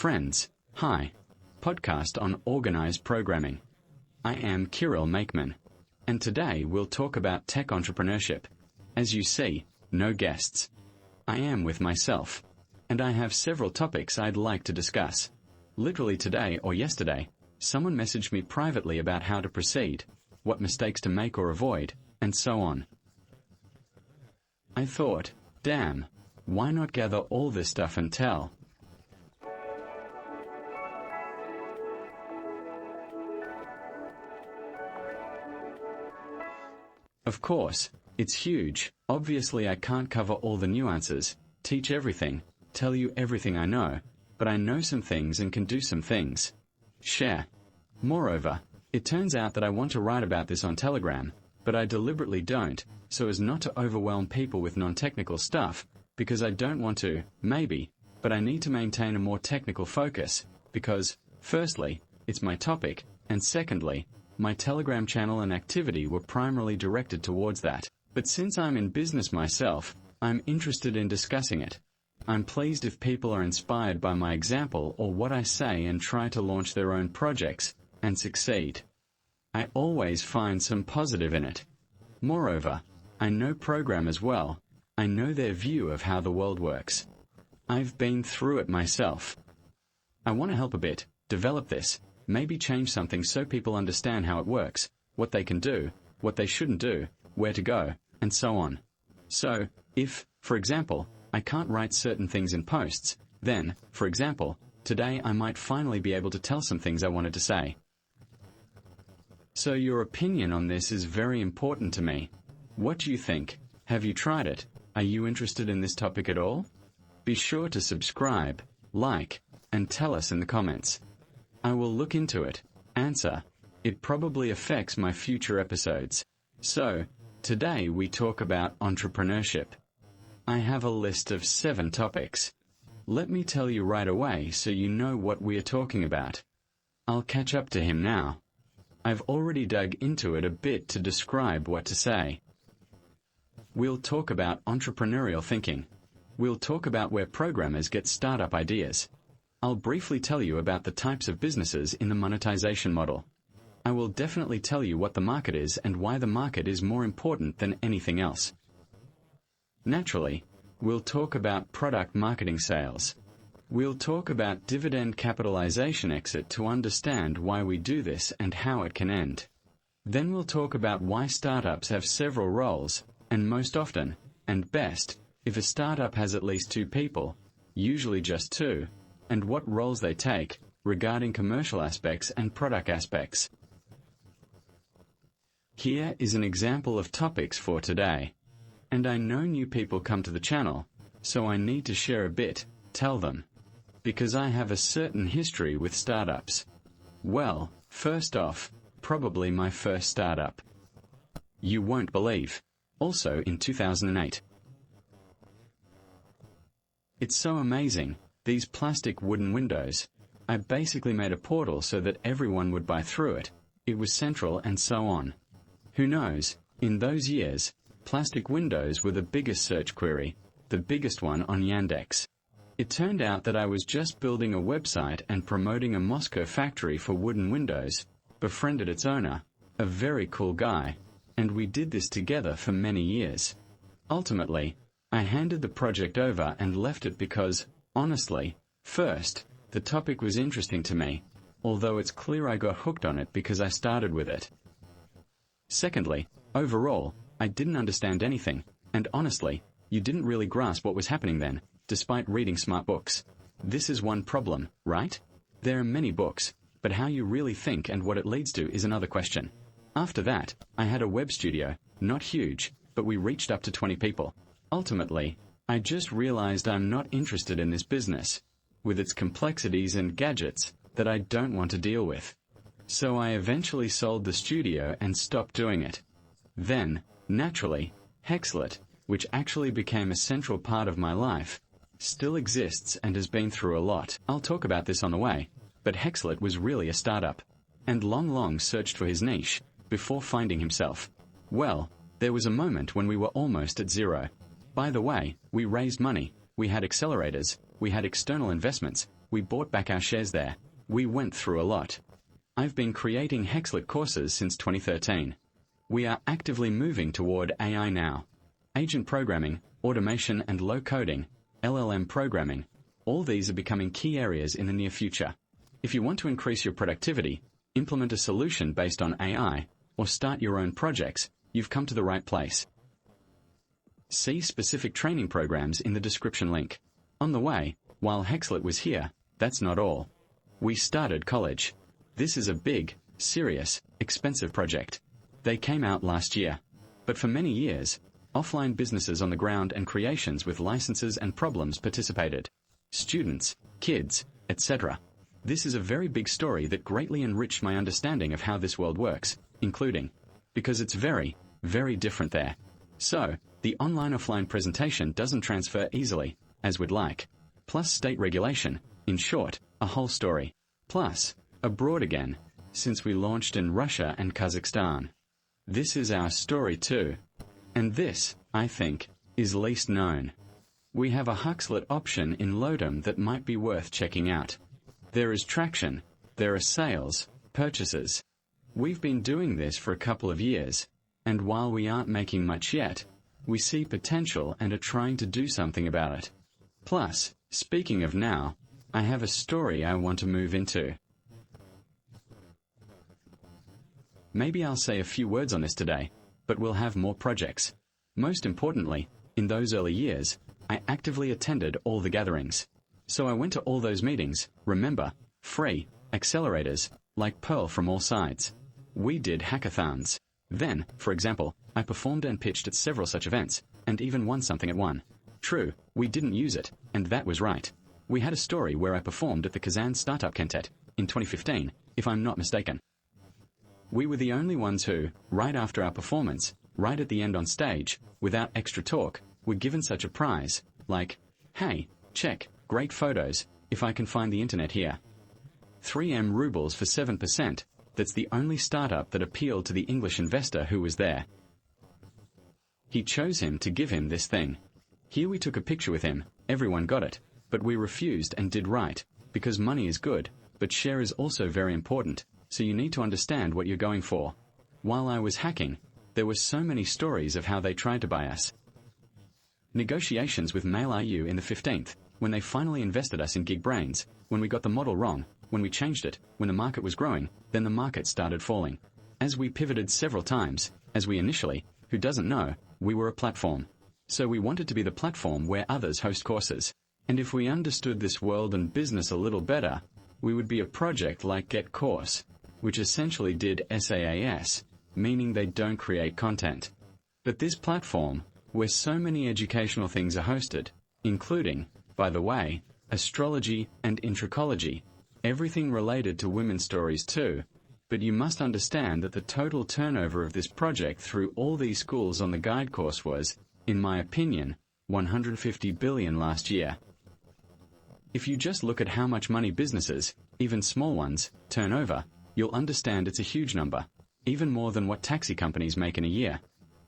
Friends, hi. Podcast on organized programming. I am Kirill Makeman, and today we'll talk about tech entrepreneurship. As you see, no guests. I am with myself, and I have several topics I'd like to discuss. Literally today or yesterday, someone messaged me privately about how to proceed, what mistakes to make or avoid, and so on. I thought, damn, why not gather all this stuff and tell? Of course, it's huge. Obviously I can't cover all the nuances, teach everything, tell you everything I know, but I know some things and can do some things. Share. Moreover, it turns out that I want to write about this on Telegram, but I deliberately don't, so as not to overwhelm people with non-technical stuff, because I don't want to, maybe, but I need to maintain a more technical focus, because, firstly, it's my topic, and secondly, my Telegram channel and activity were primarily directed towards that. But since I'm in business myself, I'm interested in discussing it. I'm pleased if people are inspired by my example or what I say and try to launch their own projects, and succeed. I always find some positive in it. Moreover, I know programmers well. I know their view of how the world works. I've been through it myself. I want to help a bit, develop this, maybe change something so people understand how it works, what they can do, what they shouldn't do, where to go, and so on. So, if, for example, I can't write certain things in posts, then, for example, today I might finally be able to tell some things I wanted to say. So your opinion on this is very important to me. What do you think? Have you tried it? Are you interested in this topic at all? Be sure to subscribe, like, and tell us in the comments. I will look into it. Answer. It probably affects my future episodes. So, today we talk about entrepreneurship. I have a list of 7 topics. Let me tell you right away so you know what we are talking about. I'll catch up to him now. I've already dug into it a bit to describe what to say. We'll talk about entrepreneurial thinking. We'll talk about where programmers get startup ideas. I'll briefly tell you about the types of businesses in the monetization model. I will definitely tell you what the market is and why the market is more important than anything else. Naturally, we'll talk about product marketing sales. We'll talk about dividend capitalization exit to understand why we do this and how it can end. Then we'll talk about why startups have several roles, and most often, and best, if a startup has at least 2 people, usually just 2, and what roles they take, regarding commercial aspects and product aspects. Here is an example of topics for today. And I know new people come to the channel, so I need to share a bit, tell them. Because I have a certain history with startups. Well, first off, probably my first startup. You won't believe. Also in 2008. It's so amazing, these plastic wooden windows. I basically made a portal so that everyone would buy through it. It was central and so on. Who knows, in those years, plastic windows were the biggest search query, the biggest one on Yandex. It turned out that I was just building a website and promoting a Moscow factory for wooden windows, befriended its owner, a very cool guy, and we did this together for many years. Ultimately, I handed the project over and left it because, honestly, first, the topic was interesting to me, although it's clear I got hooked on it because I started with it. Secondly, overall, I didn't understand anything, and honestly, you didn't really grasp what was happening then, despite reading smart books. This is one problem, right? There are many books, but how you really think and what it leads to is another question. After that, I had a web studio, not huge, but we reached up to 20 people. Ultimately, I just realized I'm not interested in this business, with its complexities and gadgets that I don't want to deal with. So I eventually sold the studio and stopped doing it. Then, naturally, Hexlet, which actually became a central part of my life, still exists and has been through a lot. I'll talk about this on the way, but Hexlet was really a startup, and long searched for his niche, before finding himself. Well, there was a moment when we were almost at zero. By the way, we raised money, we had accelerators, we had external investments, We bought back our shares there. We went through a lot. I've been creating Hexlet courses since 2013. We are actively moving toward AI now. Agent programming, automation and low coding, LLM programming, all these are becoming key areas in the near future. If you want to increase your productivity, implement a solution based on AI, or start your own projects, you've come to the right place. See specific training programs in the description link. On the way, while Hexlet was here, that's not all. We started college. This is a big, serious, expensive project. They came out last year. But for many years, offline businesses on the ground and creations with licenses and problems participated. Students, kids, etc. This is a very big story that greatly enriched my understanding of how this world works, including, because it's very, very different there. So, the online-offline presentation doesn't transfer easily, as we'd like. Plus state regulation, in short, a whole story. Plus, abroad again, since we launched in Russia and Kazakhstan. This is our story too. And this, I think, is least known. We have a Hexlet option in Lodem that might be worth checking out. There is traction, there are sales, purchases. We've been doing this for a couple of years, and while we aren't making much yet, we see potential and are trying to do something about it. Plus, speaking of now, I have a story I want to move into. Maybe I'll say a few words on this today, but we'll have more projects. Most importantly, in those early years, I actively attended all the gatherings. So I went to all those meetings, remember, free, accelerators, like Pearl from all sides. We did hackathons. Then, for example, I performed and pitched at several such events, and even won something at one. True, we didn't use it, and that was right. We had a story where I performed at the Kazan Startup Quintet, in 2015, if I'm not mistaken. We were the only ones who, right after our performance, right at the end on stage, without extra talk, were given such a prize, like, hey, check, great photos, if I can find the internet here. 3M rubles for 7%, that's the only startup that appealed to the English investor who was there. He chose him to give him this thing. Here we took a picture with him, everyone got it, but we refused and did right, because money is good, but share is also very important, so you need to understand what you're going for. While I was hacking, there were so many stories of how they tried to buy us. Negotiations with Mail.ru in the 15th, when they finally invested us in Gig-Brains, when we got the model wrong, when we changed it, when the market was growing, then the market started falling. As we pivoted several times, as we initially, who doesn't know, we were a platform. So we wanted to be the platform where others host courses. And if we understood this world and business a little better, we would be a project like Get Course, which essentially did SaaS, meaning they don't create content. But this platform, where so many educational things are hosted, including, by the way, astrology and intricology, everything related to women's stories too, but you must understand that the total turnover of this project through all these schools on the guide course was, in my opinion, 150 billion last year. If you just look at how much money businesses, even small ones, turn over, you'll understand it's a huge number, even more than what taxi companies make in a year.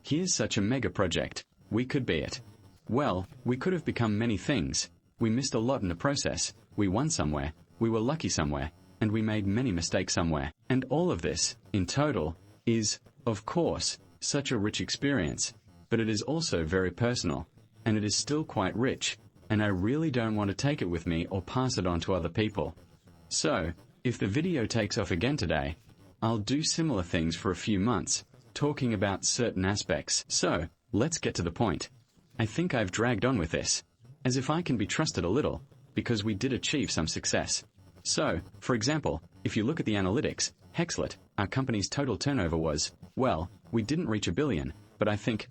Here's such a mega project. We could be it. Well, we could have become many things. We missed a lot in the process. We won somewhere. We were lucky somewhere. And we made many mistakes somewhere. And all of this, in total, is, of course, such a rich experience. But it is also very personal. And it is still quite rich. And I really don't want to take it with me or pass it on to other people. So, if the video takes off again today, I'll do similar things for a few months, talking about certain aspects. So, let's get to the point. I think I've dragged on with this, as if I can be trusted a little, because we did achieve some success. So, for example, if you look at the analytics, Hexlet, our company's total turnover was, well, we didn't reach $1 billion, but I think,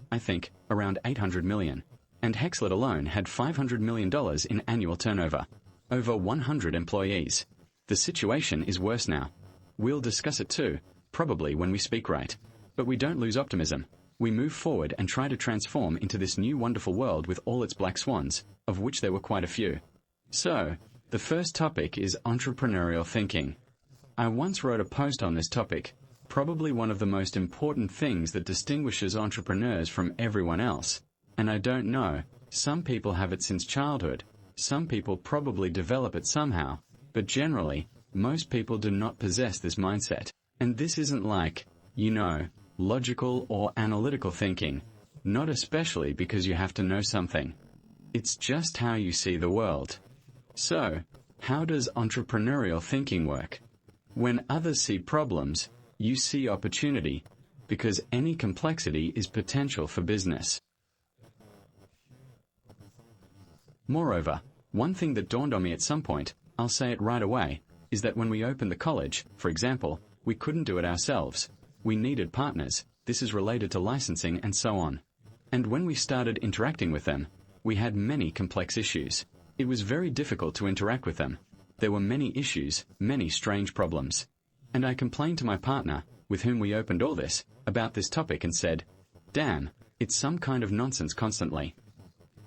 around 800 million. And Hexlet alone had $500 million in annual turnover. Over 100 employees. The situation is worse now. We'll discuss it too, probably when we speak right. But we don't lose optimism. We move forward and try to transform into this new wonderful world with all its black swans, of which there were quite a few. So, the first topic is entrepreneurial thinking. I once wrote a post on this topic, probably one of the most important things that distinguishes entrepreneurs from everyone else. And I don't know, some people have it since childhood, Some people probably develop it somehow, but generally, most people do not possess this mindset. And this isn't like, logical or analytical thinking, not especially because you have to know something. It's just how you see the world. So, how does entrepreneurial thinking work? When others see problems, you see opportunity, because any complexity is potential for business. Moreover, one thing that dawned on me at some point, I'll say it right away, is that when we opened the college, for example, we couldn't do it ourselves. We needed partners. This is related to licensing and so on. And when we started interacting with them, we had many complex issues. It was very difficult to interact with them. There were many issues, many strange problems. And I complained to my partner, with whom we opened all this, about this topic and said, "Damn, it's some kind of nonsense constantly."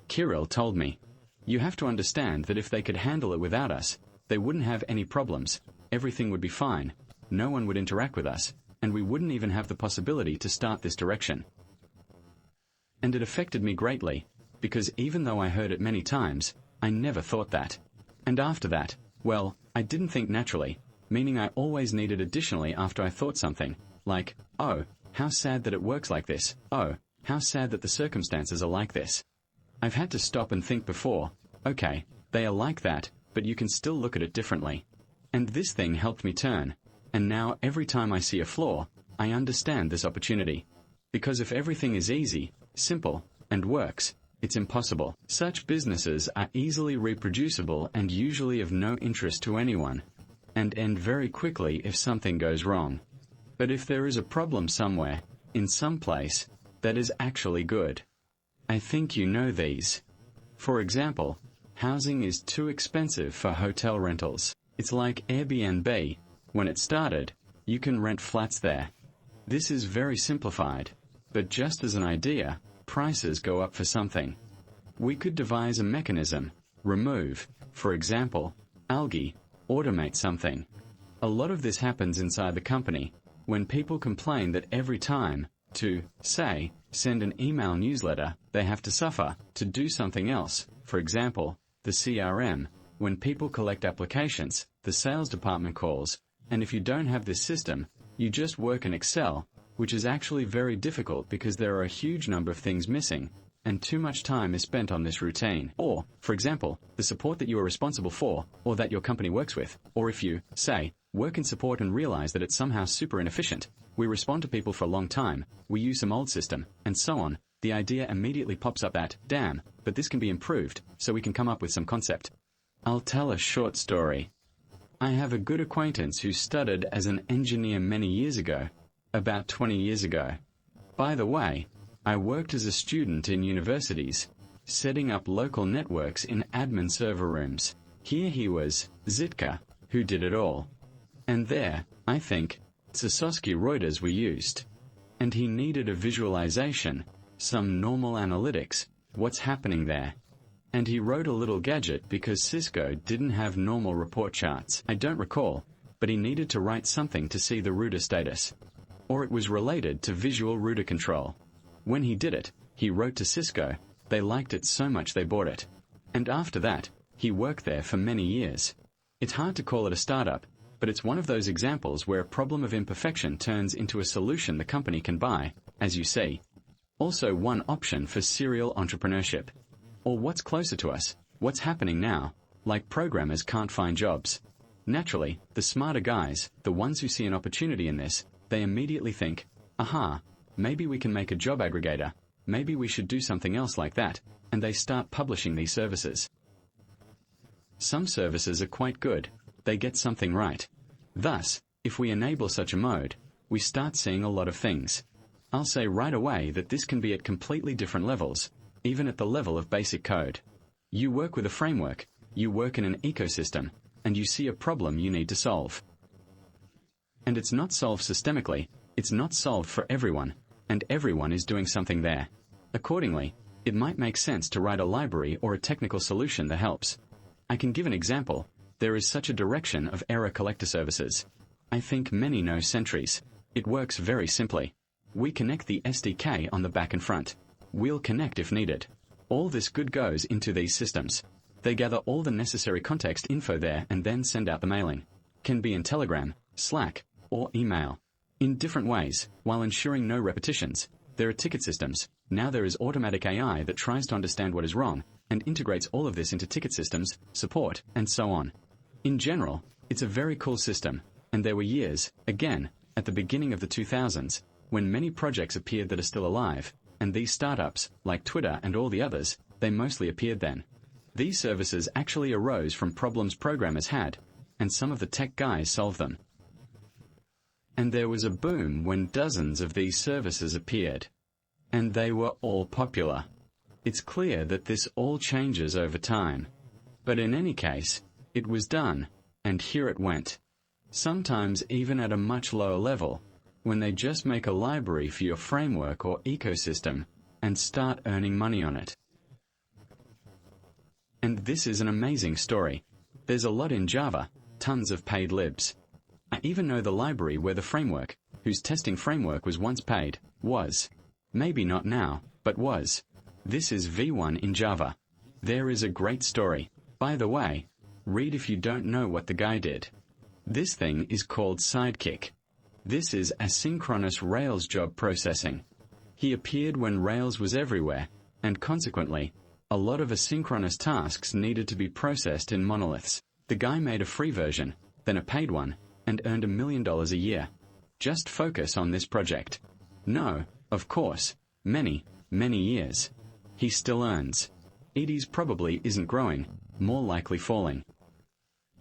Kirill told me, "You have to understand that if they could handle it without us, they wouldn't have any problems, everything would be fine, no one would interact with us, and we wouldn't even have the possibility to start this direction." And it affected me greatly, because even though I heard it many times, I never thought that. And after that, well, I didn't think naturally, meaning I always needed additionally after I thought something, like, "Oh, how sad that it works like this. Oh, how sad that the circumstances are like this." I've had to stop and think before, okay, they are like that, but you can still look at it differently. And this thing helped me turn. And now every time I see a flaw, I understand this opportunity. Because if everything is easy, simple, and works, it's impossible. Such businesses are easily reproducible and usually of no interest to anyone, and end very quickly if something goes wrong. But if there is a problem somewhere, in some place, that is actually good. I think you know these. For example, housing is too expensive for hotel rentals. It's like Airbnb. When it started, you can rent flats there. This is very simplified, but just as an idea, prices go up for something. We could devise a mechanism, remove, for example, algae, automate something. A lot of this happens inside the company, when people complain that every time, to, say, send an email newsletter, they have to suffer, to do something else, for example, the CRM, when people collect applications, the sales department calls, and if you don't have this system, you just work in Excel, which is actually very difficult because there are a huge number of things missing, and too much time is spent on this routine. Or, for example, the support that you are responsible for, or that your company works with, or if you, say, work in support and realize that it's somehow super inefficient, we respond to people for a long time, we use some old system, and so on, the idea immediately pops up that, damn, but this can be improved, so we can come up with some concept. I'll tell a short story. I have a good acquaintance who studied as an engineer many years ago, about 20 years ago. By the way, I worked as a student in universities, setting up local networks in admin server rooms. Here he was, Zitka, who did it all. And there, I think, Sosowski Reuters were used. And he needed a visualization, some normal analytics, what's happening there. And he wrote a little gadget because Cisco didn't have normal report charts. I don't recall, but he needed to write something to see the router status. Or it was related to visual router control. When he did it, he wrote to Cisco, they liked it so much they bought it. And after that, he worked there for many years. It's hard to call it a startup, but it's one of those examples where a problem of imperfection turns into a solution the company can buy, as you see. Also one option for serial entrepreneurship. Or what's closer to us, what's happening now, like programmers can't find jobs. Naturally, the smarter guys, the ones who see an opportunity in this, they immediately think, aha, maybe we can make a job aggregator, maybe we should do something else like that, and they start publishing these services. Some services are quite good, they get something right. Thus, if we enable such a mode, we start seeing a lot of things. I'll say right away that this can be at completely different levels, even at the level of basic code. You work with a framework, you work in an ecosystem, and you see a problem you need to solve. And it's not solved systemically, it's not solved for everyone, and everyone is doing something there. Accordingly, it might make sense to write a library or a technical solution that helps. I can give an example. There is such a direction of error collector services. I think many know Sentries. It works very simply. We connect the SDK on the back and front. We'll connect if needed. All this good goes into these systems. They gather all the necessary context info there and then send out the mailing. Can be in Telegram, Slack, or email. In different ways, while ensuring no repetitions. There are ticket systems. Now there is automatic AI that tries to understand what is wrong and integrates all of this into ticket systems, support, and so on. In general, it's a very cool system, and there were years, again, at the beginning of the 2000s, when many projects appeared that are still alive, and these startups, like Twitter and all the others, they mostly appeared then. These services actually arose from problems programmers had, and some of the tech guys solved them. And there was a boom when dozens of these services appeared. And they were all popular. It's clear that this all changes over time. But in any case, it was done, and here it went. Sometimes even at a much lower level, when they just make a library for your framework or ecosystem and start earning money on it. And this is an amazing story. There's a lot in Java, tons of paid libs. I even know the library where the framework, whose testing framework was once paid, was. Maybe not now, but was. This is V1 in Java. There is a great story. By the way, read if you don't know what the guy did. This thing is called Sidekick. This is asynchronous Rails job processing. He appeared when Rails was everywhere, and consequently, a lot of asynchronous tasks needed to be processed in monoliths. The guy made a free version, then a paid one, and earned $1 million a year. Just focus on this project. No, of course, many, many years. He still earns. Edie's probably isn't growing, more likely falling.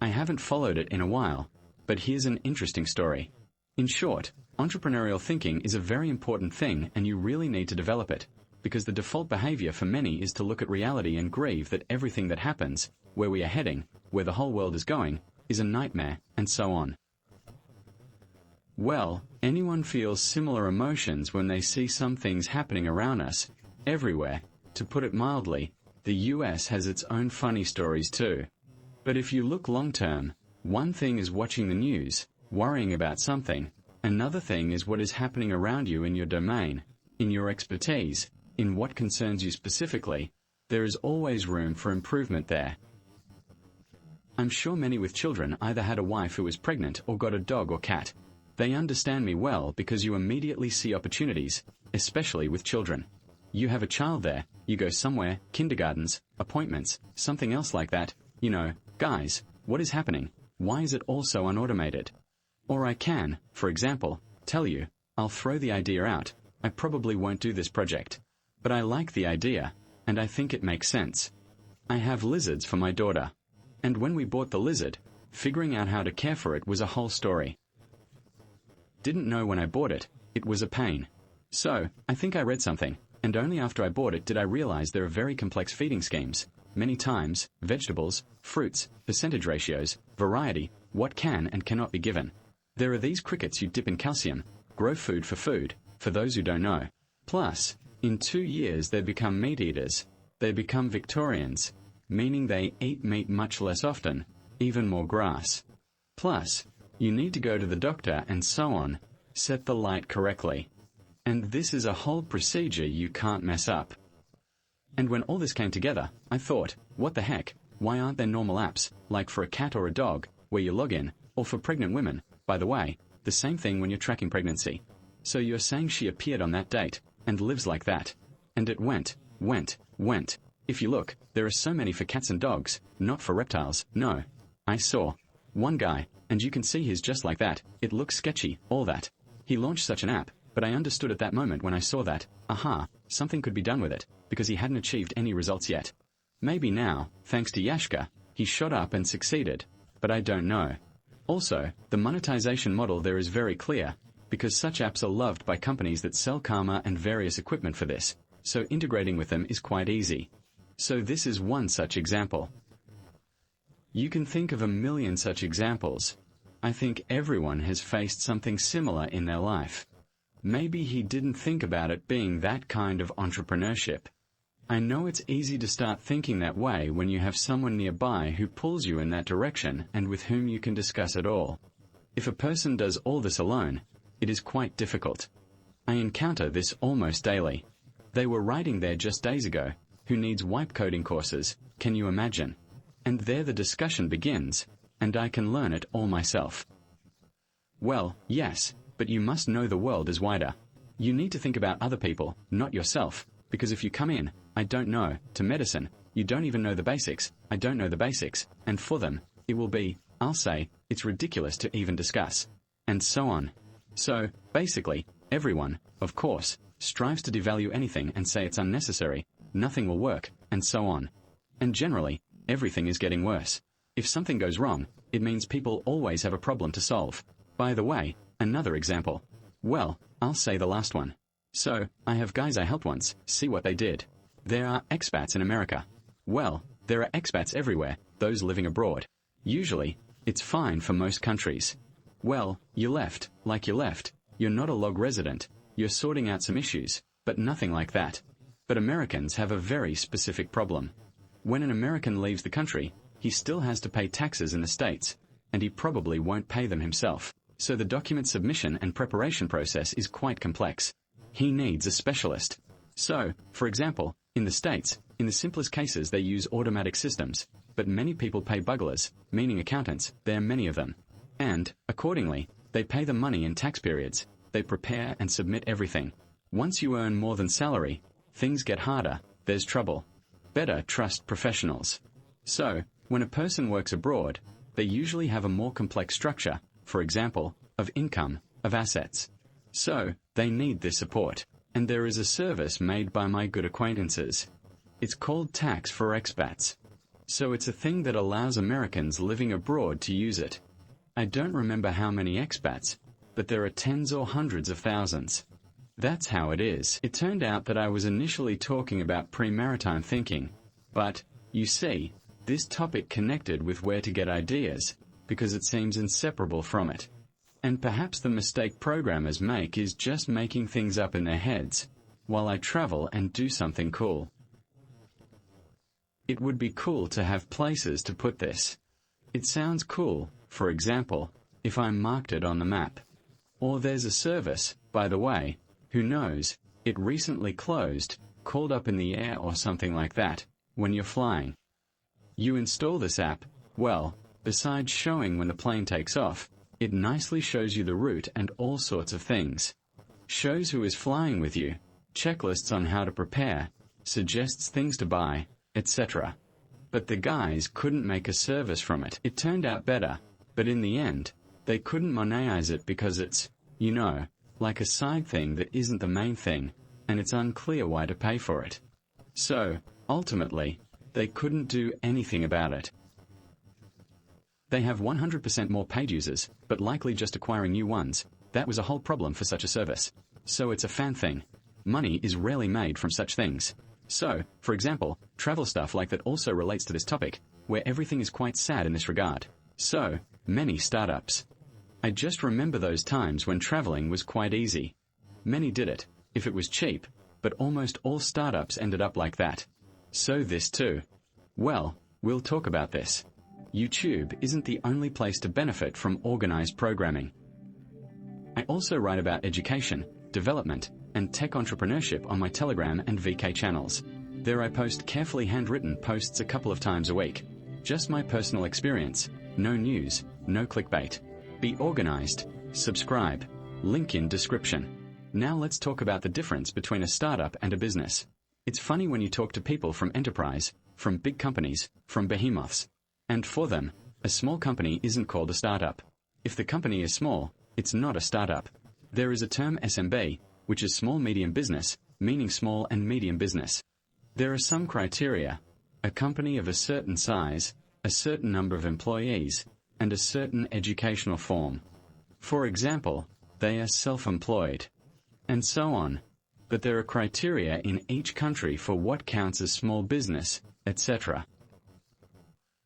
I haven't followed it in a while, but here's an interesting story. In short, entrepreneurial thinking is a very important thing and you really need to develop it, because the default behavior for many is to look at reality and grieve that everything that happens, where we are heading, where the whole world is going, is a nightmare, and so on. Well, anyone feels similar emotions when they see some things happening around us, everywhere. To put it mildly, the US has its own funny stories too. But if you look long-term, one thing is watching the news, worrying about something. Another thing is what is happening around you in your domain, in your expertise, in what concerns you specifically. There is always room for improvement there. I'm sure many with children either had a wife who was pregnant or got a dog or cat. They understand me well because you immediately see opportunities, especially with children. You have a child there, you go somewhere, kindergartens, appointments, something else like that, you know, guys, what is happening? Why is it all so unautomated? Or I can, for example, tell you, I'll throw the idea out, I probably won't do this project. But I like the idea, and I think it makes sense. I have lizards for my daughter. And when we bought the lizard, figuring out how to care for it was a whole story. Didn't know when I bought it, it was a pain. So, I think I read something, and only after I bought it did I realize there are very complex feeding schemes. Many times, vegetables, fruits, percentage ratios, variety, what can and cannot be given. There are these crickets you dip in calcium, grow food, for those who don't know. Plus, in 2 years they become meat eaters. They become Victorians, meaning they eat meat much less often, even more grass. Plus, you need to go to the doctor and so on, set the light correctly. And this is a whole procedure you can't mess up. And when all this came together, I thought, what the heck, why aren't there normal apps, like for a cat or a dog, where you log in, or for pregnant women, by the way, the same thing when you're tracking pregnancy. So you're saying she appeared on that date, and lives like that. And it went. If you look, there are so many for cats and dogs, not for reptiles, no. I saw one guy, and you can see he's just like that, it looks sketchy, all that. He launched such an app, but I understood at that moment when I saw that, something could be done with it, because he hadn't achieved any results yet. Maybe now, thanks to Yashka, he shot up and succeeded, but I don't know. Also, the monetization model there is very clear, because such apps are loved by companies that sell karma and various equipment for this, so integrating with them is quite easy. So this is one such example. You can think of a million such examples. I think everyone has faced something similar in their life. Maybe he didn't think about it being that kind of entrepreneurship. I know it's easy to start thinking that way when you have someone nearby who pulls you in that direction and with whom you can discuss it all. If a person does all this alone, it is quite difficult. I encounter this almost daily. They were writing there just days ago. Who needs wipe coding courses? Can you imagine? And there the discussion begins, and I can learn it all myself. Well, yes, but you must know the world is wider. You need to think about other people, not yourself, because if you come in, I don't know, to medicine, you don't even know the basics, I don't know the basics, and for them, it will be, I'll say, it's ridiculous to even discuss. And so on. So, basically, everyone, of course, strives to devalue anything and say it's unnecessary, nothing will work, and so on. And generally, everything is getting worse. If something goes wrong, it means people always have a problem to solve. By the way, another example. Well, I'll say the last one. So, I have guys I helped once, see what they did. There are expats in America. Well, there are expats everywhere, those living abroad. Usually, it's fine for most countries. Well, you left, like you left. You're not a log resident. You're sorting out some issues, but nothing like that. But Americans have a very specific problem. When an American leaves the country, he still has to pay taxes in the States, and he probably won't pay them himself. So the document submission and preparation process is quite complex. He needs a specialist. So, for example, in the States, in the simplest cases they use automatic systems, but many people pay bugglers, meaning accountants, there are many of them. And, accordingly, they pay the money in tax periods, they prepare and submit everything. Once you earn more than salary, things get harder, there's trouble. Better trust professionals. So, when a person works abroad, they usually have a more complex structure, for example, of income, of assets. So, they need this support. And there is a service made by my good acquaintances. It's called Tax for Expats. So it's a thing that allows Americans living abroad to use it. I don't remember how many expats, but there are tens or hundreds of thousands. That's how it is. It turned out that I was initially talking about pre-maritime thinking, but, you see, this topic connected with where to get ideas, because it seems inseparable from it. And perhaps the mistake programmers make is just making things up in their heads, while I travel and do something cool. It would be cool to have places to put this. It sounds cool, for example, if I marked it on the map. Or there's a service, by the way, who knows, it recently closed, called up in the air or something like that, when you're flying. You install this app, well, besides showing when the plane takes off, it nicely shows you the route and all sorts of things. Shows who is flying with you, checklists on how to prepare, suggests things to buy, etc. But the guys couldn't make a service from it. It turned out better, but in the end, they couldn't monetize it because it's, you know, like a side thing that isn't the main thing, and it's unclear why to pay for it. So, ultimately, they couldn't do anything about it. They have 100% more paid users, but likely just acquiring new ones. That was a whole problem for such a service. So it's a fan thing. Money is rarely made from such things. So, for example, travel stuff like that also relates to this topic, where everything is quite sad in this regard. So, many startups. I just remember those times when traveling was quite easy. Many did it, if it was cheap, but almost all startups ended up like that. So this too. Well, we'll talk about this. YouTube isn't the only place to benefit from organized programming. I also write about education, development, and tech entrepreneurship on my Telegram and VK channels. There I post carefully handwritten posts a couple of times a week. Just my personal experience. No news, no clickbait. Be organized. Subscribe. Link in description. Now let's talk about the difference between a startup and a business. It's funny when you talk to people from enterprise, from big companies, from behemoths. And for them, a small company isn't called a startup. If the company is small, it's not a startup. There is a term SMB, which is small-medium business, meaning small and medium business. There are some criteria. A company of a certain size, a certain number of employees, and a certain educational form. For example, they are self-employed. And so on. But there are criteria in each country for what counts as small business, etc.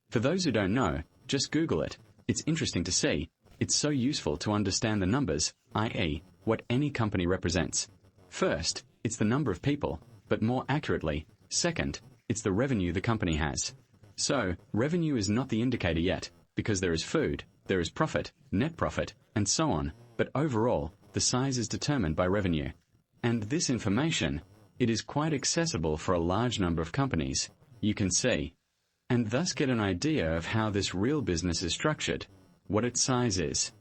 For those who don't know, just Google it. It's interesting to see. It's so useful to understand the numbers, i.e., what any company represents. First, it's the number of people, but more accurately, second, it's the revenue the company has. So, revenue is not the indicator yet, because there is food, there is profit, net profit, and so on, but overall, the size is determined by revenue. And this information, it is quite accessible for a large number of companies. You can see. and thus get an idea of how this real business is structured, what its size is.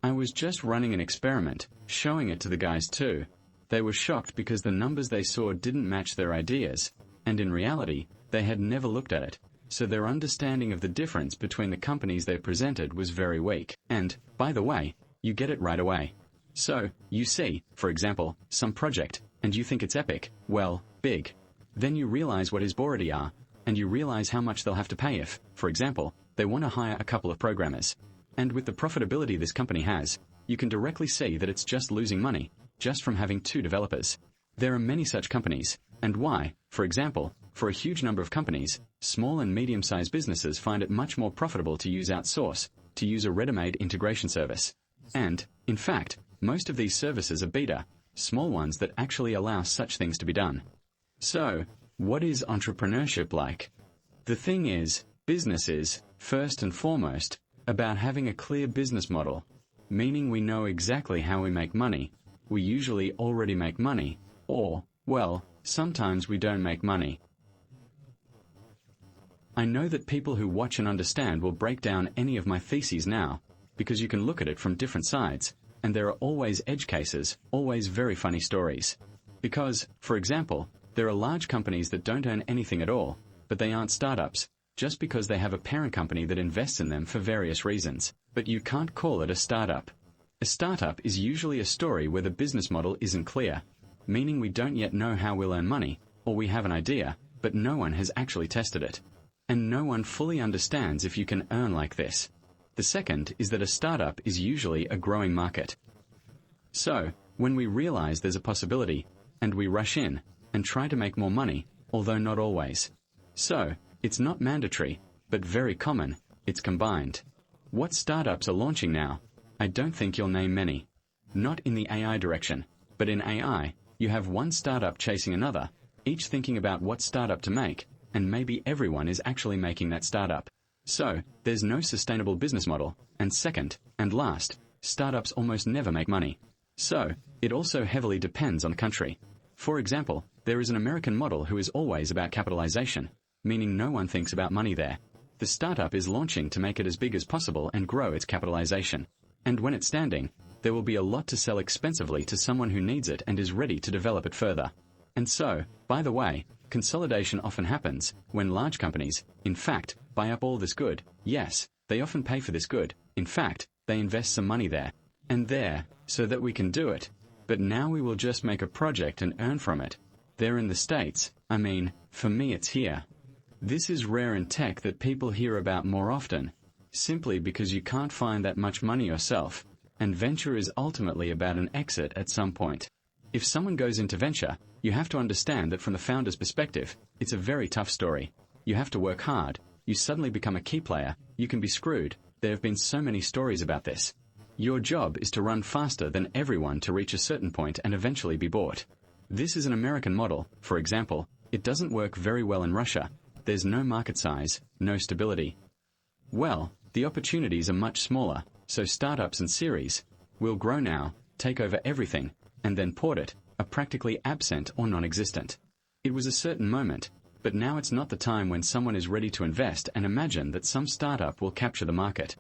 I was just running an experiment, showing it to the guys too. They were shocked because the numbers they saw didn't match their ideas, and in reality, they had never looked at it, so their understanding of the difference between the companies they presented was very weak. And, by the way, you get it right away. So, you see, for example, some project, and you think it's epic, well, big. Then you realize what his already are, and you realize how much they'll have to pay if, for example, they want to hire a couple of programmers. And with the profitability this company has, you can directly see that it's just losing money, just from having 2 developers. There are many such companies, and why, for example, for a huge number of companies, small and medium-sized businesses find it much more profitable to use outsource, to use a ready-made integration service. And, in fact, most of these services are beta, small ones that actually allow such things to be done. So, what is entrepreneurship like? The thing is, business is, first and foremost, about having a clear business model, meaning we know exactly how we make money. We usually already make money, or, well, sometimes we don't make money. I know that people who watch and understand will break down any of my theses now, because you can look at it from different sides, and there are always edge cases, always very funny stories. Because, for example, there are large companies that don't earn anything at all, but they aren't startups, just because they have a parent company that invests in them for various reasons. But you can't call it a startup. A startup is usually a story where the business model isn't clear, meaning we don't yet know how we'll earn money, or we have an idea, but no one has actually tested it. And no one fully understands if you can earn like this. The second is that a startup is usually a growing market. So, when we realize there's a possibility, and we rush in, and try to make more money, although not always. So, it's not mandatory, but very common, it's combined. What startups are launching now? I don't think you'll name many. Not in the AI direction, but in AI, you have one startup chasing another, each thinking about what startup to make, and maybe everyone is actually making that startup. So, there's no sustainable business model, and second, and last, startups almost never make money. So, it also heavily depends on country. For example, there is an American model who is always about capitalization, meaning no one thinks about money there. The startup is launching to make it as big as possible and grow its capitalization. And when it's standing, there will be a lot to sell expensively to someone who needs it and is ready to develop it further. And so, by the way, consolidation often happens when large companies, in fact, buy up all this good. Yes, they often pay for this good. In fact, they invest some money there and there so that we can do it. But now we will just make a project and earn from it. They're in the States. I mean, for me it's here. This is rare in tech that people hear about more often, simply because you can't find that much money yourself, and venture is ultimately about an exit at some point. If someone goes into venture, you have to understand that from the founder's perspective, it's a very tough story. You have to work hard, you suddenly become a key player, you can be screwed. There have been so many stories about this. Your job is to run faster than everyone to reach a certain point and eventually be bought. This is an American model, for example. It doesn't work very well in Russia. There's no market size, no stability. Well, the opportunities are much smaller, so startups and series will grow now, take over everything, and then port it, are practically absent or non-existent. It was a certain moment, but now it's not the time when someone is ready to invest and imagine that some startup will capture the market.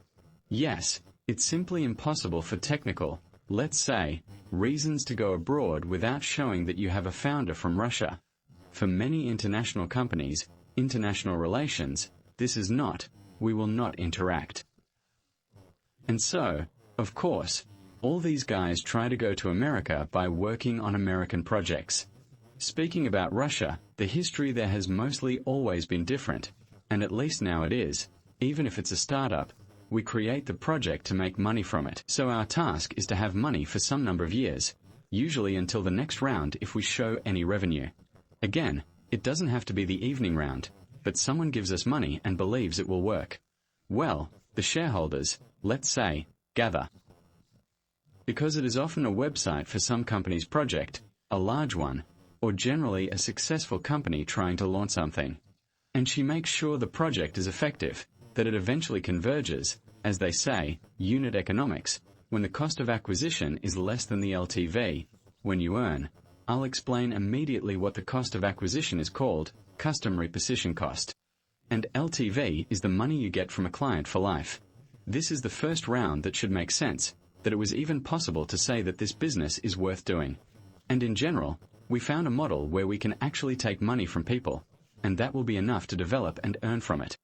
Yes, it's simply impossible for technical, let's say, reasons to go abroad without showing that you have a founder from Russia. For many international companies, international relations, this is not, we will not interact. And so, of course, all these guys try to go to America by working on American projects. Speaking about Russia, the history there has mostly always been different, and at least now it is. Even if it's a startup, we create the project to make money from it. So our task is to have money for some number of years, usually until the next round if we show any revenue. Again, it doesn't have to be the evening round, but someone gives us money and believes it will work. Well, the shareholders, let's say, gather. Because it is often a website for some company's project, a large one, or generally a successful company trying to launch something. And she makes sure the project is effective, that it eventually converges, as they say, unit economics, when the cost of acquisition is less than the LTV, when you earn. I'll explain immediately what the cost of acquisition is called, customer reposition cost. And LTV is the money you get from a client for life. This is the first round that should make sense, that it was even possible to say that this business is worth doing. And in general, we found a model where we can actually take money from people, and that will be enough to develop and earn from it.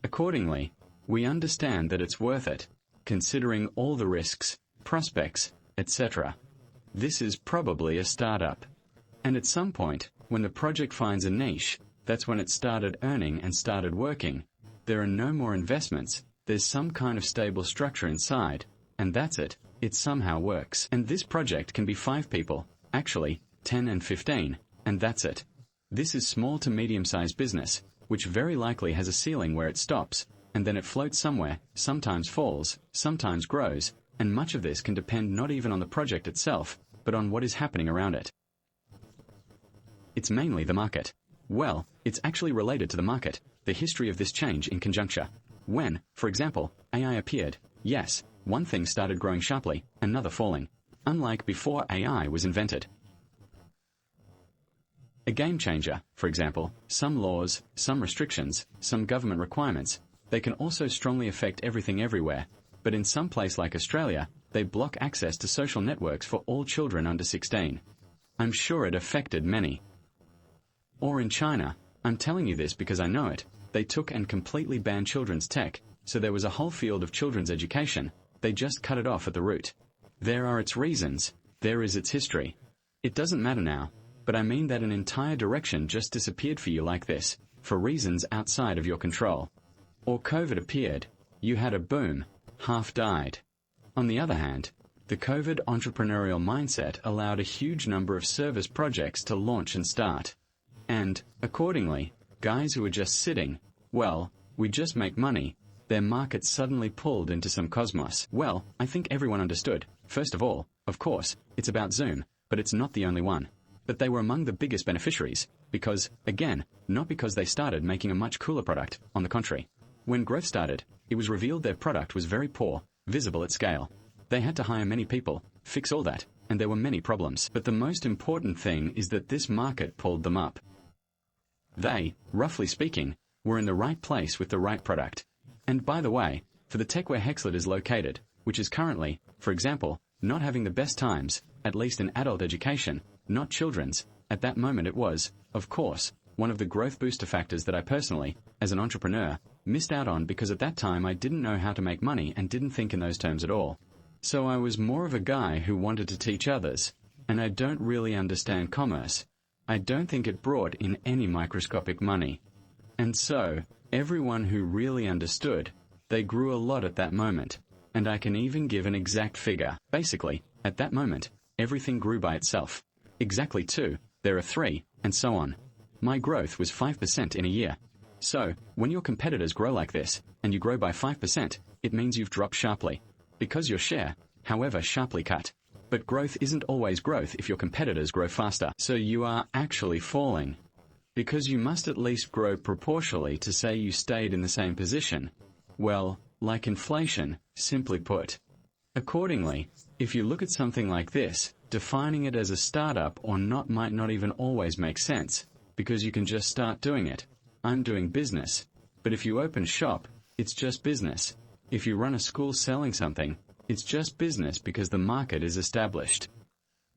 Accordingly, we understand that it's worth it, considering all the risks, prospects, etc. This is probably a startup. And at some point, when the project finds a niche, that's when it started earning and started working. There are no more investments, there's some kind of stable structure inside, and that's it, it somehow works. And this project can be 5 people, actually, 10 and 15, and that's it. This is small to medium-sized business, which very likely has a ceiling where it stops, and then it floats somewhere, sometimes falls, sometimes grows, and much of this can depend not even on the project itself, but on what is happening around it. It's mainly the market. Well, it's actually related to the market, the history of this change in conjuncture. When, for example, AI appeared, yes, one thing started growing sharply, another falling, unlike before AI was invented. A game changer, for example, some laws, some restrictions, some government requirements, they can also strongly affect everything everywhere, but in some place like Australia, they block access to social networks for all children under 16. I'm sure it affected many. Or in China, I'm telling you this because I know it, they took and completely banned children's tech, so there was a whole field of children's education, they just cut it off at the root. There are its reasons, there is its history. It doesn't matter now, but I mean that an entire direction just disappeared for you like this, for reasons outside of your control. Or COVID appeared, you had a boom, half died. On the other hand, the COVID entrepreneurial mindset allowed a huge number of service projects to launch and start. And, accordingly, guys who were just sitting, well, we just make money, their market suddenly pulled into some cosmos. Well, I think everyone understood. First of all, of course, it's about Zoom, but it's not the only one. But they were among the biggest beneficiaries, because, again, not because they started making a much cooler product, on the contrary. When growth started, it was revealed their product was very poor, visible at scale. They had to hire many people, fix all that, and there were many problems. But the most important thing is that this market pulled them up. They, roughly speaking, were in the right place with the right product. And by the way, for the tech where Hexlet is located, which is currently, for example, not having the best times, at least in adult education, not children's, at that moment it was, of course, one of the growth booster factors that I personally, as an entrepreneur, missed out on because at that time I didn't know how to make money and didn't think in those terms at all. So I was more of a guy who wanted to teach others, and I don't really understand commerce. I don't think it brought in any microscopic money. And so, everyone who really understood, they grew a lot at that moment, and I can even give an exact figure. Basically, at that moment, everything grew by itself. Exactly 2, there are 3, and so on. My growth was 5% in a year. So, when your competitors grow like this, and you grow by 5%, it means you've dropped sharply. Because your share, however, sharply cut. But growth isn't always growth if your competitors grow faster. So you are actually falling. Because you must at least grow proportionally to say you stayed in the same position. Well, like inflation, simply put. Accordingly, if you look at something like this, defining it as a startup or not might not even always make sense, because you can just start doing it. I'm doing business. But if you open shop, it's just business. If you run a school selling something, it's just business because the market is established.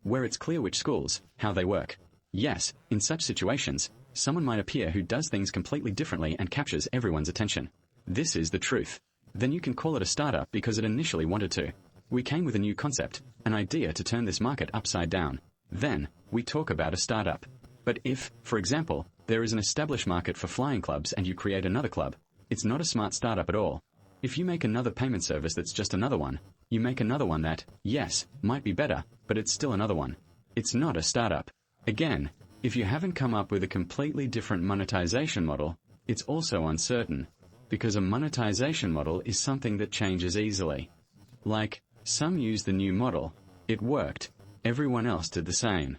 Where it's clear which schools, how they work. Yes, in such situations, someone might appear who does things completely differently and captures everyone's attention. This is the truth. Then you can call it a startup because it initially wanted to. We came with a new concept, an idea to turn this market upside down. Then, we talk about a startup. But if, for example, there is an established market for flying clubs and you create another club, it's not a smart startup at all. If you make another payment service that's just another one, you make another one that, yes, might be better, but it's still another one. It's not a startup. Again, if you haven't come up with a completely different monetization model, it's also uncertain, because a monetization model is something that changes easily. Like, some use the new model, it worked, everyone else did the same.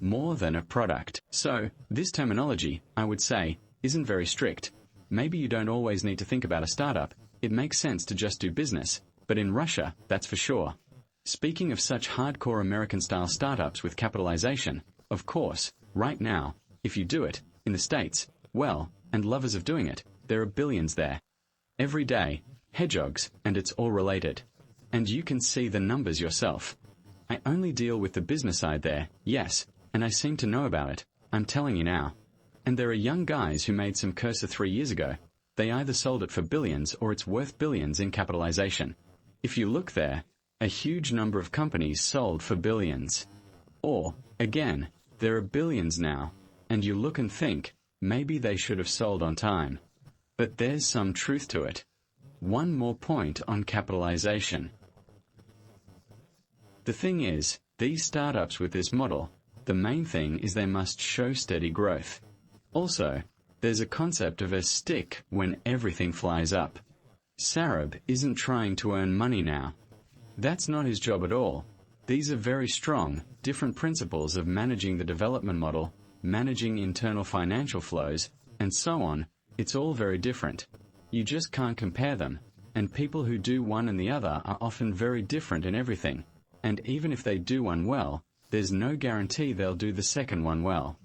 More than a product. So, this terminology, I would say, isn't very strict. Maybe you don't always need to think about a startup, it makes sense to just do business, but in Russia, that's for sure. Speaking of such hardcore American-style startups with capitalization, of course, right now, if you do it, in the States, well, and lovers of doing it, there are billions there. Every day, hedgehogs, and it's all related. And you can see the numbers yourself. I only deal with the business side there, yes, and I seem to know about it, I'm telling you now. And there are young guys who made some cursor 3 years ago. They either sold it for billions or it's worth billions in capitalization. If you look there, a huge number of companies sold for billions. Or, again, there are billions now, and you look and think, maybe they should have sold on time. But there's some truth to it. One more point on capitalization. The thing is, these startups with this model, the main thing is they must show steady growth. Also, there's a concept of a stick when everything flies up. Sarab isn't trying to earn money now. That's not his job at all. These are very strong, different principles of managing the development model, managing internal financial flows, and so on. It's all very different. You just can't compare them, and people who do one and the other are often very different in everything. And even if they do one well, there's no guarantee they'll do the second one well.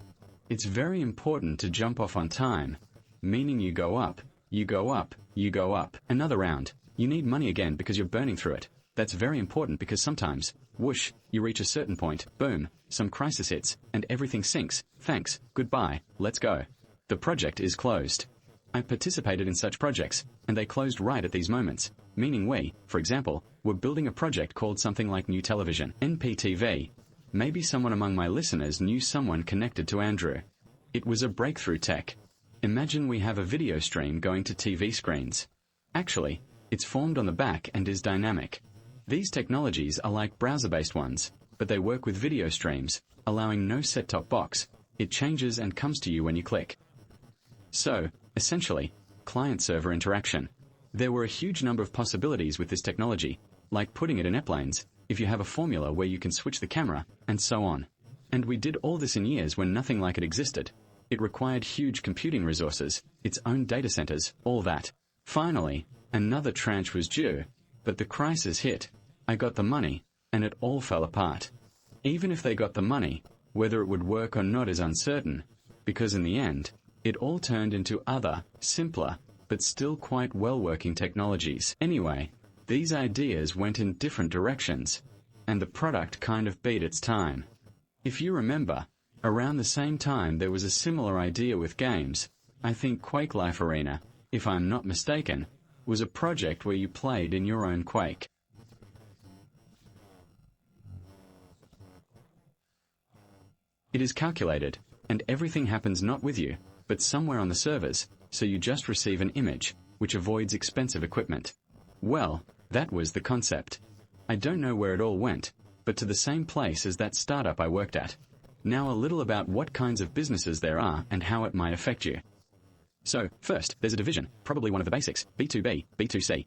It's very important to jump off on time, meaning you go up, you go up, you go up. Another round. You need money again because you're burning through it. That's very important because sometimes, whoosh, you reach a certain point, boom, some crisis hits, and everything sinks. Thanks, goodbye, let's go. The project is closed. I participated in such projects, and they closed right at these moments, meaning we, for example, were building a project called something like New Television, NPTV. Maybe someone among my listeners knew someone connected to Andrew. It was a breakthrough tech. Imagine we have a video stream going to TV screens. Actually, it's formed on the back and is dynamic. These technologies are like browser-based ones, but they work with video streams, allowing no set-top box. It changes and comes to you when you click. So, essentially, client-server interaction. There were a huge number of possibilities with this technology, like putting it in airplanes, if you have a formula where you can switch the camera, and so on. And we did all this in years when nothing like it existed. It required huge computing resources, its own data centers, all that. Finally, another tranche was due, but the crisis hit. I got the money, and it all fell apart. Even if they got the money, whether it would work or not is uncertain, because in the end, it all turned into other, simpler, but still quite well-working technologies. Anyway, these ideas went in different directions, and the product kind of beat its time. If you remember, around the same time there was a similar idea with games. I think Quake Life Arena, if I'm not mistaken, was a project where you played in your own Quake. It is calculated, and everything happens not with you, but somewhere on the servers, so you just receive an image, which avoids expensive equipment. Well, that was the concept. I don't know where it all went, but to the same place as that startup I worked at. Now a little about what kinds of businesses there are and how it might affect you. So, first, there's a division, probably one of the basics, B2B, B2C.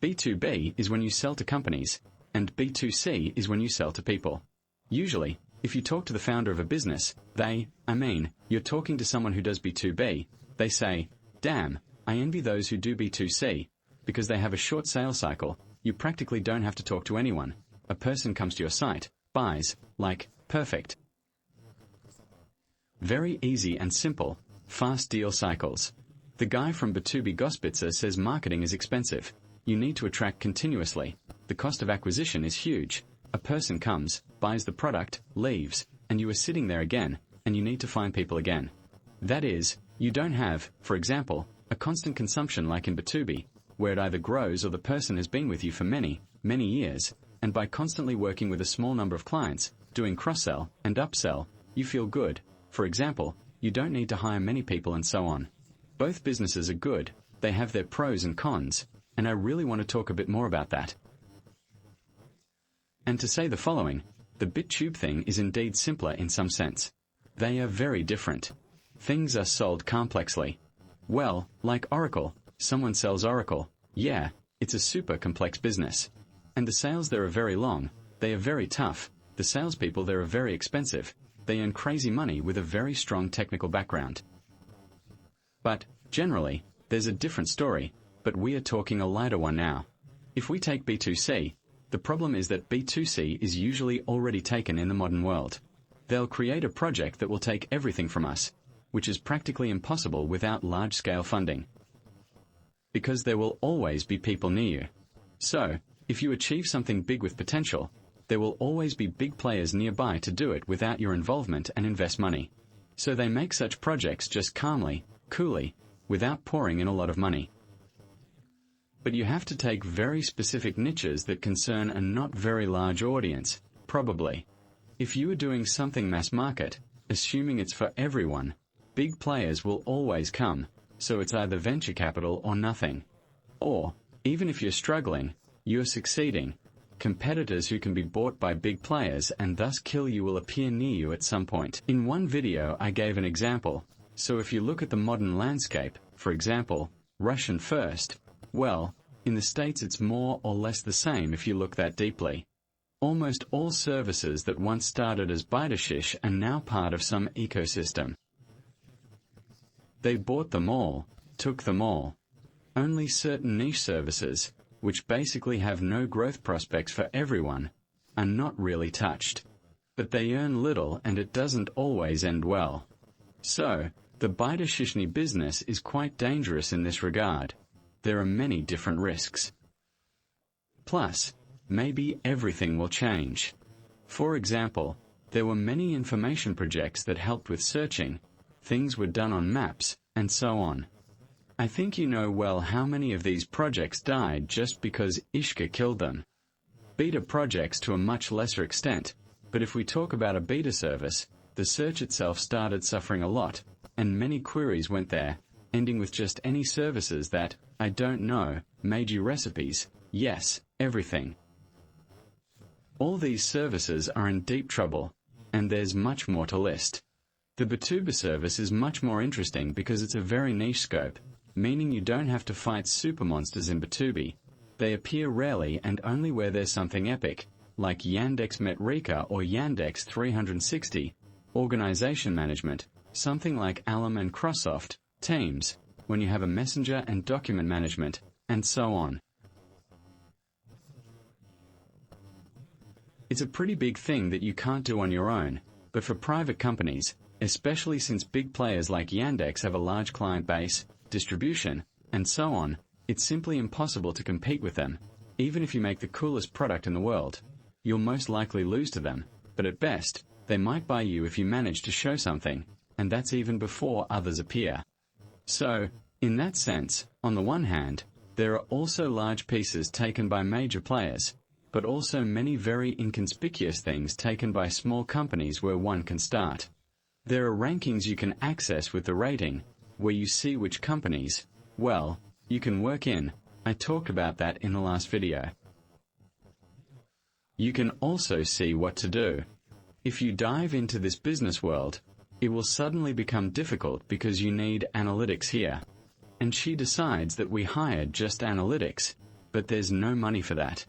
B2B is when you sell to companies, and B2C is when you sell to people. Usually, if you talk to the founder of a business, you're talking to someone who does B2B, they say, damn, I envy those who do B2C, because they have a short sales cycle, you practically don't have to talk to anyone. A person comes to your site, buys, like, perfect. Very easy and simple, fast deal cycles. The guy from B2B Gospitzer says marketing is expensive. You need to attract continuously. The cost of acquisition is huge. A person comes, buys the product, leaves, and you are sitting there again, and you need to find people again. That is, you don't have, for example, a constant consumption like in B2B, where it either grows or the person has been with you for many, many years, and by constantly working with a small number of clients, doing cross-sell and upsell, you feel good. For example, you don't need to hire many people and so on. Both businesses are good, they have their pros and cons, and I really want to talk a bit more about that. And to say the following, the BitTube thing is indeed simpler in some sense. They are very different. Things are sold complexly. Well, like Oracle, someone sells Oracle. Yeah, it's a super complex business. And the sales there are very long, they are very tough, the salespeople there are very expensive, they earn crazy money with a very strong technical background. But, generally, there's a different story, but we are talking a lighter one now. If we take B2C, the problem is that B2C is usually already taken in the modern world. They'll create a project that will take everything from us. which is practically impossible without large-scale funding. Because there will always be people near you. So, if you achieve something big with potential, there will always be big players nearby to do it without your involvement and invest money. So they make such projects just calmly, coolly, without pouring in a lot of money. But you have to take very specific niches that concern a not very large audience, probably. If you are doing something mass market, assuming it's for everyone, big players will always come, so it's either venture capital or nothing. Or, even if you're struggling, you're succeeding. Competitors who can be bought by big players and thus kill you will appear near you at some point. In one video I gave an example, so if you look at the modern landscape, for example, Russian first, well, in the States it's more or less the same if you look that deeply. Almost all services that once started as Baidashish are now part of some ecosystem. They bought them all, took them all. Only certain niche services, which basically have no growth prospects for everyone, are not really touched. But they earn little and it doesn't always end well. So, the Baidashishni business is quite dangerous in this regard. There are many different risks. Plus, maybe everything will change. For example, there were many information projects that helped with searching, things were done on maps, and so on. I think you know well how many of these projects died just because Ishka killed them. Beta projects to a much lesser extent, but if we talk about a beta service, the search itself started suffering a lot, and many queries went there, ending with just any services that, I don't know, made you recipes, yes, everything. All these services are in deep trouble, and there's much more to list. The Batuba service is much more interesting because it's a very niche scope, meaning you don't have to fight super monsters in Batubi. They appear rarely and only where there's something epic, like Yandex Metrika or Yandex 360, organization management, something like Alum and Crossoft, Teams, when you have a messenger and document management, and so on. It's a pretty big thing that you can't do on your own, but for private companies, especially since big players like Yandex have a large client base, distribution, and so on, it's simply impossible to compete with them. Even if you make the coolest product in the world, you'll most likely lose to them, but at best, they might buy you if you manage to show something, and that's even before others appear. So, in that sense, on the one hand, there are also large pieces taken by major players, but also many very inconspicuous things taken by small companies where one can start. There are rankings you can access with the rating, where you see which companies, well, you can work in. I talked about that in the last video. You can also see what to do. If you dive into this business world, it will suddenly become difficult because you need analytics here. And she decides that we hired just analytics, but there's no money for that.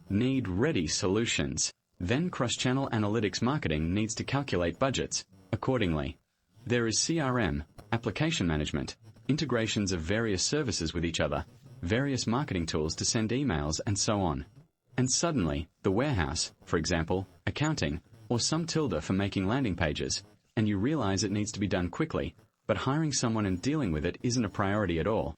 Need ready solutions. Then cross-channel analytics marketing needs to calculate budgets accordingly. There is CRM, application management, integrations of various services with each other, various marketing tools to send emails and so on. And suddenly, the warehouse, for example, accounting, or some tilde for making landing pages, and you realize it needs to be done quickly, but hiring someone and dealing with it isn't a priority at all.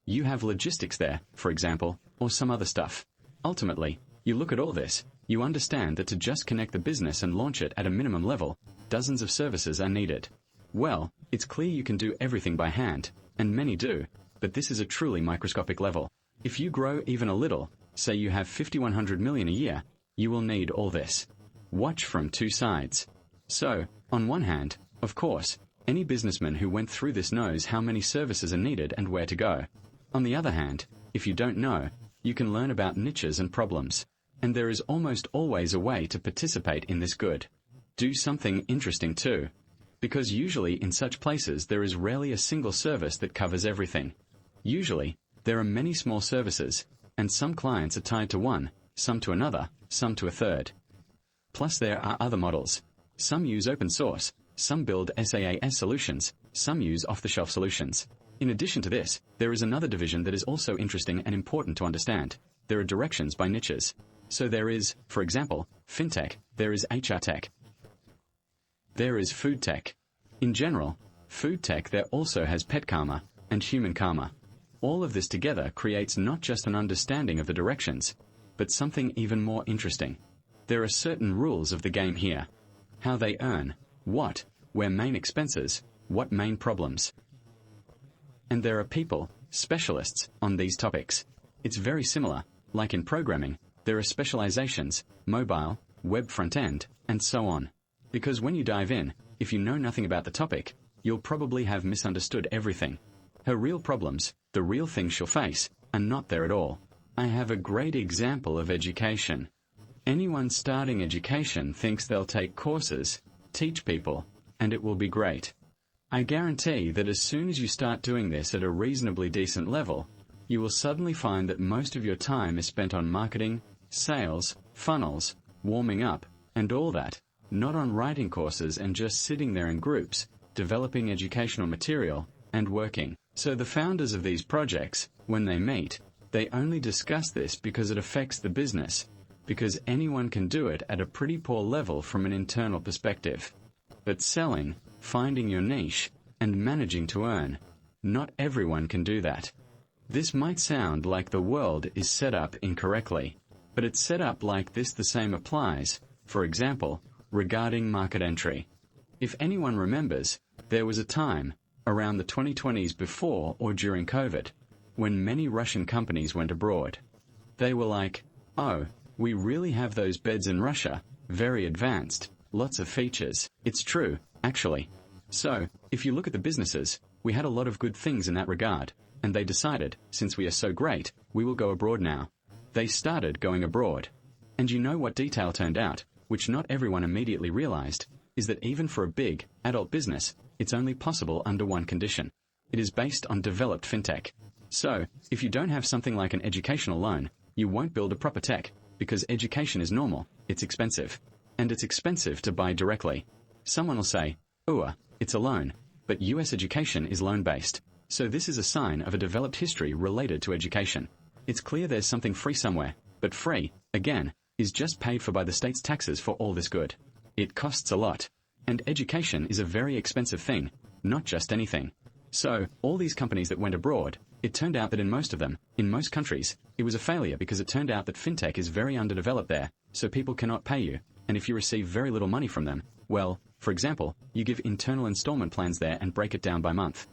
You have logistics there, for example, or some other stuff. Ultimately, you look at all this, you understand that to just connect the business and launch it at a minimum level, dozens of services are needed. Well, it's clear you can do everything by hand, and many do, but this is a truly microscopic level. If you grow even a little, say you have 5,100 million a year, you will need all this. Watch from two sides. So, on one hand, of course, any businessman who went through this knows how many services are needed and where to go. On the other hand, if you don't know, you can learn about niches and problems. And there is almost always a way to participate in this good. Do something interesting too. Because usually in such places there is rarely a single service that covers everything. Usually, there are many small services, and some clients are tied to one, some to another, some to a third. Plus there are other models. Some use open source, some build SaaS solutions, some use off-the-shelf solutions. In addition to this, there is another division that is also interesting and important to understand. There are directions by niches. So there is, for example, fintech, there is HR tech. There is food tech. In general, food tech there also has pet karma and human karma. All of this together creates not just an understanding of the directions, but something even more interesting. There are certain rules of the game here. How they earn, what, where main expenses, what main problems. And there are people, specialists, on these topics. It's very similar, like in programming, there are specializations, mobile, web front-end, and so on. Because when you dive in, if you know nothing about the topic, you'll probably have misunderstood everything. Her real problems, the real things she'll face, are not there at all. I have a great example of education. Anyone starting education thinks they'll take courses, teach people, and it will be great. I guarantee that as soon as you start doing this at a reasonably decent level, you will suddenly find that most of your time is spent on marketing, sales, funnels, warming up, and all that, not on writing courses and just sitting there in groups, developing educational material, and working. So the founders of these projects, when they meet, they only discuss this because it affects the business, because anyone can do it at a pretty poor level from an internal perspective. But selling, finding your niche, and managing to earn, not everyone can do that. This might sound like the world is set up incorrectly, but it's set up like this. The same applies, for example, regarding market entry. If anyone remembers, there was a time, around the 2020s before or during COVID, when many Russian companies went abroad. They were like, oh, we really have those beds in Russia, very advanced, lots of features. It's true, actually. So, if you look at the businesses, we had a lot of good things in that regard, and they decided, since we are so great, we will go abroad now. They started going abroad. And you know what detail turned out, which not everyone immediately realized, is that even for a big, adult business, it's only possible under one condition. It is based on developed fintech. So, if you don't have something like an educational loan, you won't build a proper tech, because education is normal, it's expensive. And it's expensive to buy directly. Someone will say, it's a loan, but US education is loan-based. So this is a sign of a developed history related to education. It's clear there's something free somewhere, but free, again, is just paid for by the state's taxes for all this good. It costs a lot. And education is a very expensive thing, not just anything. So, all these companies that went abroad, it turned out that in most of them, in most countries, it was a failure because it turned out that fintech is very underdeveloped there, so people cannot pay you, and if you receive very little money from them, well, for example, you give internal installment plans there and break it down by month.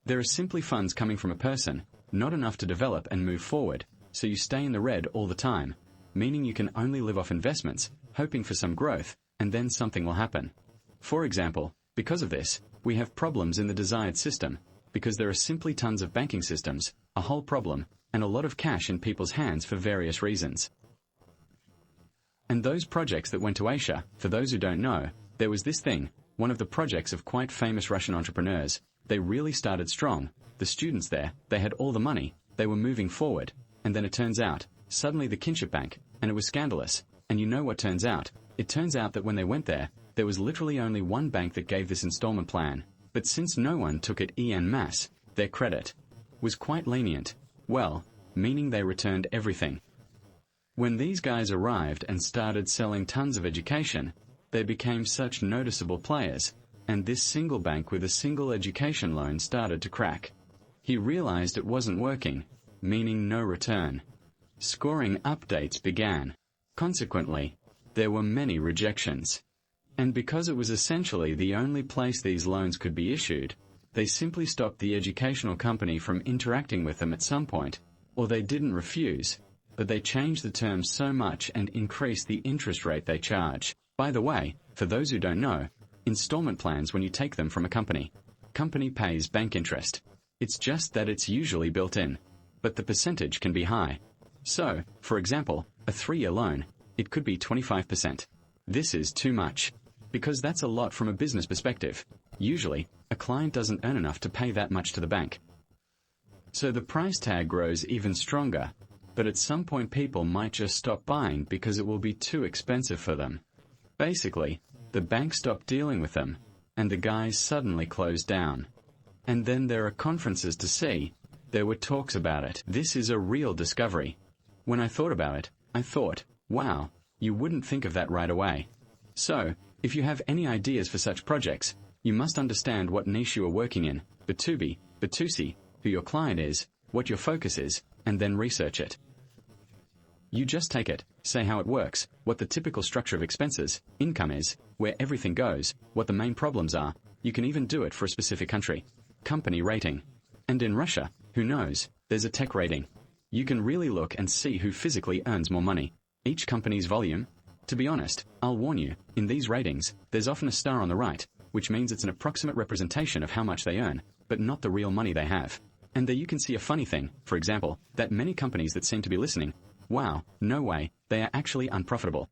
There are simply funds coming from a person, not enough to develop and move forward, so you stay in the red all the time, meaning you can only live off investments, hoping for some growth, and then something will happen. For example, because of this, we have problems in the desired system, because there are simply tons of banking systems, a whole problem, and a lot of cash in people's hands for various reasons. And those projects that went to Asia, for those who don't know, there was this thing, one of the projects of quite famous Russian entrepreneurs. They really started strong. The students there, they had all the money, they were moving forward, and then it turns out, suddenly the kinship bank, and it was scandalous. And you know what turns out? It turns out that when they went there was literally only one bank that gave this installment plan. But since no one took it en masse, their credit was quite lenient. Well, meaning they returned everything. When these guys arrived and started selling tons of education, they became such noticeable players, and this single bank with a single education loan started to crack. He realized it wasn't working, meaning no return. Scoring updates began. Consequently, there were many rejections. And because it was essentially the only place these loans could be issued, they simply stopped the educational company from interacting with them at some point, or they didn't refuse, but they changed the terms so much and increased the interest rate they charge. By the way, for those who don't know, installment plans when you take them from a company pays bank interest. It's just that it's usually built in, but the percentage can be high. So, for example, a 3-year loan, it could be 25%. This is too much, because that's a lot from a business perspective. Usually, a client doesn't earn enough to pay that much to the bank. So the price tag grows even stronger, but at some point people might just stop buying because it will be too expensive for them. Basically, the bank stopped dealing with them, and the guys suddenly closed down. And then there are conferences to see. There were talks about it. This is a real discovery. When I thought about it, I thought, wow, you wouldn't think of that right away. So, if you have any ideas for such projects, You must understand what niche you are working in, B2B, B2C, who your client is, what your focus is, and then research it. You just take it, say how it works, what the typical structure of expenses, income is, where everything goes, what the main problems are. You can even do it for a specific country. Company rating. And in Russia, who knows, there's a tech rating. You can really look and see who physically earns more money. Each company's volume. To be honest, I'll warn you, in these ratings, there's often a star on the right, which means it's an approximate representation of how much they earn, but not the real money they have. And there you can see a funny thing, for example, that many companies that seem to be listening, wow, no way, they are actually unprofitable.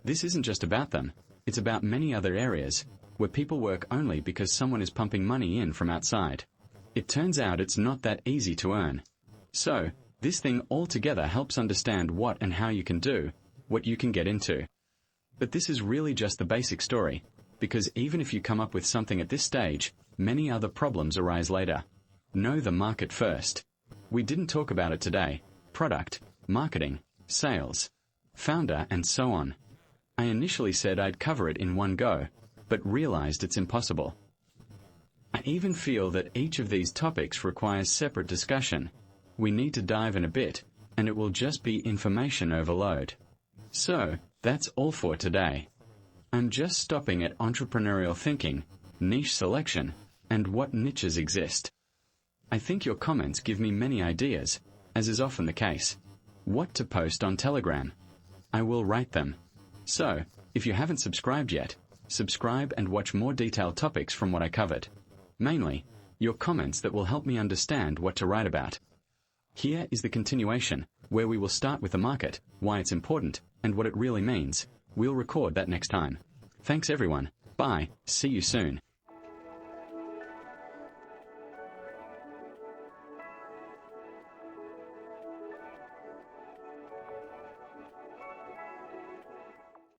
This isn't just about them, it's about many other areas, where people work only because someone is pumping money in from outside. It turns out it's not that easy to earn. So, this thing altogether helps understand what and how you can do, what you can get into. But this is really just the basic story, because even if you come up with something at this stage, many other problems arise later. Know the market first. We didn't talk about it today. Product, marketing, sales, founder, and so on. I initially said I'd cover it in one go, but realized it's impossible. I even feel that each of these topics requires separate discussion. We need to dive in a bit, and it will just be information overload. So, that's all for today. I'm just stopping at entrepreneurial thinking, niche selection, and what niches exist. I think your comments give me many ideas, as is often the case. What to post on Telegram? I will write them. So, if you haven't subscribed yet, subscribe and watch more detailed topics from what I covered. Mainly, your comments that will help me understand what to write about. Here is the continuation, where we will start with the market, why it's important, and what it really means. We'll record that next time. Thanks everyone. Bye. See you soon.